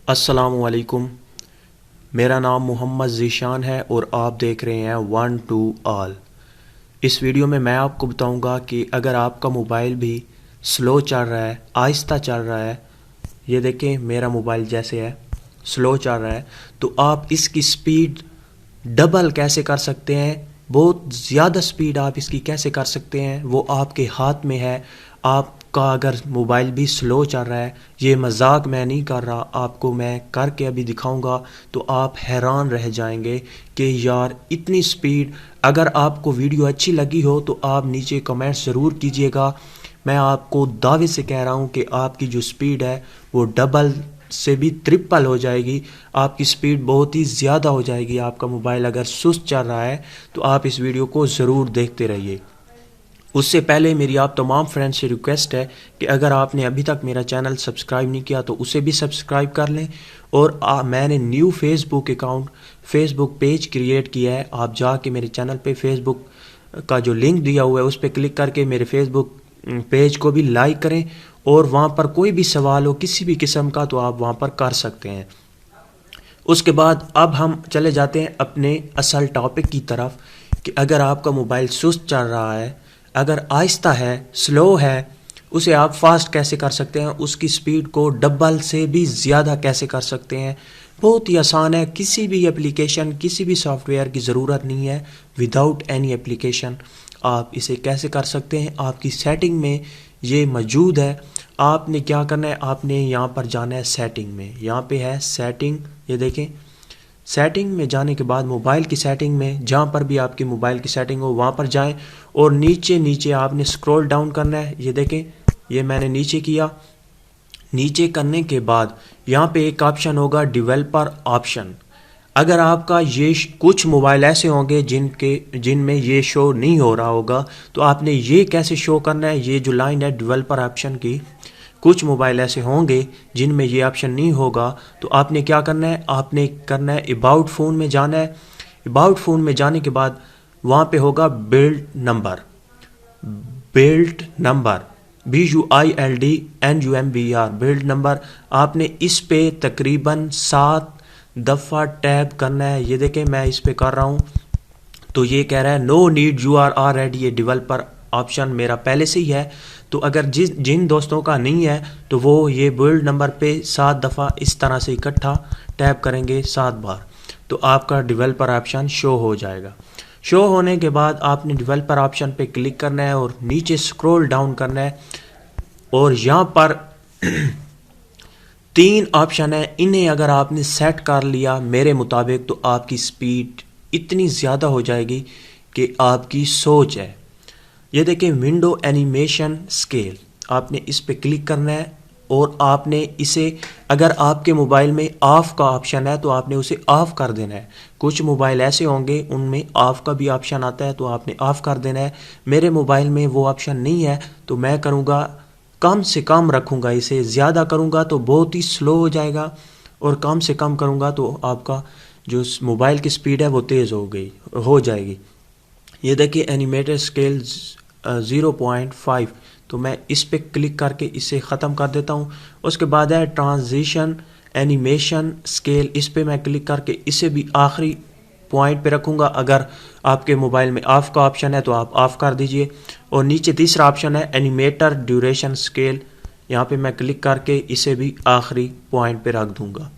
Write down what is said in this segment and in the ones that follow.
अस्सलामुअलैकुम। मेरा नाम मोहम्मद ज़ीशान है और आप देख रहे हैं वन टू ऑल। इस वीडियो में मैं आपको बताऊंगा कि अगर आपका मोबाइल भी स्लो चल रहा है, आहिस्ता चल रहा है, ये देखें मेरा मोबाइल जैसे है स्लो चल रहा है, तो आप इसकी स्पीड डबल कैसे कर सकते हैं, बहुत ज़्यादा स्पीड आप इसकी कैसे कर सकते हैं, वो आपके हाथ में है। आपका अगर मोबाइल भी स्लो चल रहा है, ये मजाक मैं नहीं कर रहा, आपको मैं करके अभी दिखाऊंगा तो आप हैरान रह जाएंगे कि यार इतनी स्पीड। अगर आपको वीडियो अच्छी लगी हो तो आप नीचे कमेंट्स ज़रूर कीजिएगा। मैं आपको दावे से कह रहा हूँ कि आपकी जो स्पीड है वो डबल से भी ट्रिपल हो जाएगी। आपकी स्पीड बहुत ही ज़्यादा हो जाएगी। आपका मोबाइल अगर सुस्त चल रहा है तो आप इस वीडियो को ज़रूर देखते रहिए। उससे पहले मेरी आप तमाम फ्रेंड्स से रिक्वेस्ट है कि अगर आपने अभी तक मेरा चैनल सब्सक्राइब नहीं किया तो उसे भी सब्सक्राइब कर लें। और मैंने न्यू फेसबुक पेज क्रिएट किया है। आप जाके मेरे चैनल पे फेसबुक का जो लिंक दिया हुआ है उस पर क्लिक करके मेरे फेसबुक पेज को भी लाइक करें, और वहाँ पर कोई भी सवाल हो किसी भी किस्म का तो आप वहाँ पर कर सकते हैं। उसके बाद अब हम चले जाते हैं अपने असल टॉपिक की तरफ कि अगर आपका मोबाइल सुस्त चल रहा है, अगर आहिस्ता है, स्लो है, उसे आप फास्ट कैसे कर सकते हैं, उसकी स्पीड को डबल से भी ज़्यादा कैसे कर सकते हैं। बहुत ही आसान है। किसी भी एप्लीकेशन, किसी भी सॉफ्टवेयर की ज़रूरत नहीं है। विदाउट एनी एप्लीकेशन आप इसे कैसे कर सकते हैं। आपकी सेटिंग में ये मौजूद है। आपने क्या करना है, आपने यहाँ पर जाना है सेटिंग में। यहाँ पे है सेटिंग, ये देखें। सेटिंग में जाने के बाद मोबाइल की सेटिंग में, जहाँ पर भी आपकी मोबाइल की सेटिंग हो वहाँ पर जाएं और नीचे नीचे आपने स्क्रॉल डाउन करना है। ये देखें, ये मैंने नीचे किया। नीचे करने के बाद यहाँ पे एक ऑप्शन होगा डेवलपर ऑप्शन। अगर आपका ये कुछ मोबाइल ऐसे होंगे जिनमें ये शो नहीं हो रहा होगा, तो आपने ये कैसे शो करना है। ये जो लाइन है डेवलपर ऑप्शन की, कुछ मोबाइल ऐसे होंगे जिनमें ये ऑप्शन नहीं होगा, तो आपने क्या करना है, आपने करना है अबाउट फ़ोन में जाना है। अबाउट फ़ोन में जाने के बाद वहाँ पे होगा build number, BUILDNUMBR, build number. आपने इस पे तकरीबन 7 दफ़ा टैप करना है। ये देखें मैं इस पे कर रहा हूँ तो ये कह रहा है no need, you are already. ये डेवलपर ऑप्शन मेरा पहले से ही है। तो अगर जिन दोस्तों का नहीं है तो वो ये बिल्ड नंबर पे 7 दफ़ा इस तरह से इकट्ठा टैप करेंगे 7 बार, तो आपका डेवलपर ऑप्शन शो हो जाएगा। शो होने के बाद आपने डेवलपर ऑप्शन पे क्लिक करना है और नीचे स्क्रॉल डाउन करना है, और यहाँ पर 3 ऑप्शन है। इन्हें अगर आपने सेट कर लिया मेरे मुताबिक तो आपकी स्पीड इतनी ज़्यादा हो जाएगी कि आपकी सोच है। ये देखें विंडो एनिमेशन स्केल, आपने इस पे क्लिक करना है और आपने इसे, अगर आपके मोबाइल में ऑफ का ऑप्शन है तो आपने उसे ऑफ कर देना है। कुछ मोबाइल ऐसे होंगे उनमें ऑफ का भी ऑप्शन आता है तो आपने ऑफ कर देना है। मेरे मोबाइल में वो ऑप्शन नहीं है तो मैं करूँगा कम से कम रखूँगा इसे। ज़्यादा करूँगा तो बहुत ही स्लो हो जाएगा, और कम से कम करूँगा तो आपका जो मोबाइल की स्पीड है वो तेज़ हो जाएगी। ये देखिए एनिमेटेड स्केल 0.5, तो मैं इस पे क्लिक करके इसे ख़त्म कर देता हूँ। उसके बाद है ट्रांजिशन एनिमेशन स्केल, इस पे मैं क्लिक करके इसे भी आखिरी पॉइंट पे रखूँगा। अगर आपके मोबाइल में ऑफ का ऑप्शन है तो आप ऑफ कर दीजिए। और नीचे तीसरा ऑप्शन है एनिमेटर ड्यूरेशन स्केल, यहाँ पे मैं क्लिक करके इसे भी आखिरी पॉइंट पे रख दूँगा।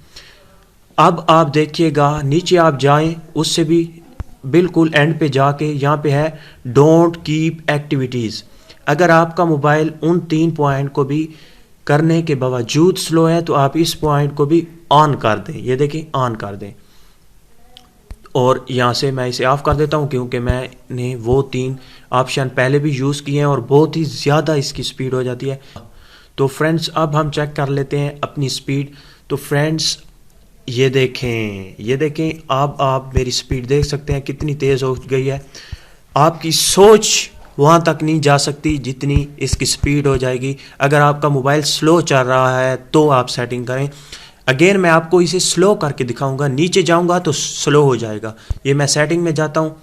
अब आप देखिएगा नीचे आप जाएं, उससे भी बिल्कुल एंड पे जाके यहाँ पे है डोंट कीप एक्टिविटीज़। अगर आपका मोबाइल उन 3 पॉइंट को भी करने के बावजूद स्लो है तो आप इस पॉइंट को भी ऑन कर दें। ये देखें ऑन कर दें, और यहाँ से मैं इसे ऑफ कर देता हूँ क्योंकि मैंने वो 3 ऑप्शन पहले भी यूज़ किए हैं और बहुत ही ज़्यादा इसकी स्पीड हो जाती है। तो फ्रेंड्स अब हम चेक कर लेते हैं अपनी स्पीड। तो फ्रेंड्स ये देखें अब आप मेरी स्पीड देख सकते हैं कितनी तेज़ हो गई है। आपकी सोच वहाँ तक नहीं जा सकती जितनी इसकी स्पीड हो जाएगी। अगर आपका मोबाइल स्लो चल रहा है तो आप सेटिंग करें। अगेन मैं आपको इसे स्लो करके दिखाऊंगा। नीचे जाऊंगा तो स्लो हो जाएगा। ये मैं सेटिंग में जाता हूँ।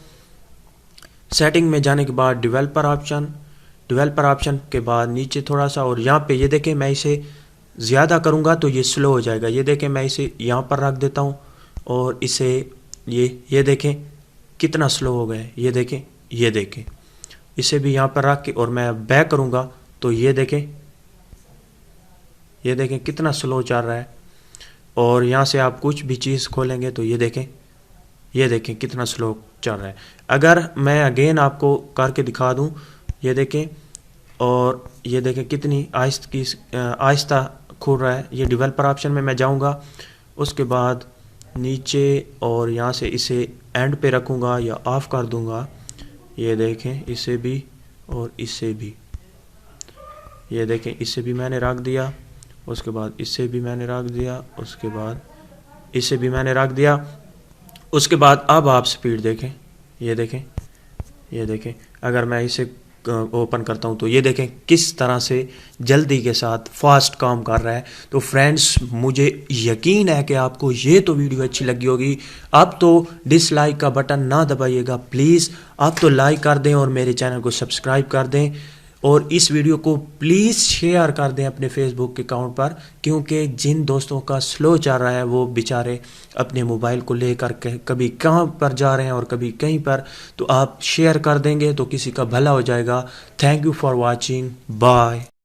सेटिंग में जाने के बाद डेवलपर ऑप्शन के बाद नीचे थोड़ा सा, और यहाँ पे ये देखें मैं इसे ज़्यादा करूँगा तो ये स्लो हो जाएगा। ये देखें, मैं इसे यहाँ पर रख देता हूँ और इसे ये देखें कितना स्लो हो गया है। ये देखें इसे भी यहाँ पर रख के और मैं बैक करूँगा तो ये देखें कितना स्लो चल रहा है। और यहाँ से आप कुछ भी चीज़ खोलेंगे तो ये देखें कितना स्लो चल रहा है। अगर मैं अगेन आपको करके दिखा दूँ, ये देखें, और ये देखें कितनी आहिस्ता खुल रहा है। ये डेवलपर ऑप्शन में मैं जाऊँगा, उसके बाद नीचे और यहाँ से इसे एंड पे रखूँगा या ऑफ़ कर दूँगा। ये देखें इसे भी और इसे भी, ये देखें इसे भी मैंने रख दिया, उसके बाद इसे भी मैंने रख दिया, उसके बाद इसे भी मैंने रख दिया। उसके बाद अब आप स्पीड देखें, ये देखें अगर मैं इसे ओपन करता हूँ तो ये देखें किस तरह से जल्दी के साथ फास्ट काम कर रहा है। तो फ्रेंड्स, मुझे यकीन है कि आपको ये तो वीडियो अच्छी लगी होगी। आप तो डिसलाइक का बटन ना दबाइएगा प्लीज़, आप तो लाइक कर दें और मेरे चैनल को सब्सक्राइब कर दें, और इस वीडियो को प्लीज़ शेयर कर दें अपने फेसबुक के अकाउंट पर, क्योंकि जिन दोस्तों का स्लो चल रहा है वो बेचारे अपने मोबाइल को लेकर कभी कहाँ पर जा रहे हैं और कभी कहीं पर, तो आप शेयर कर देंगे तो किसी का भला हो जाएगा। Thank you for watching, bye.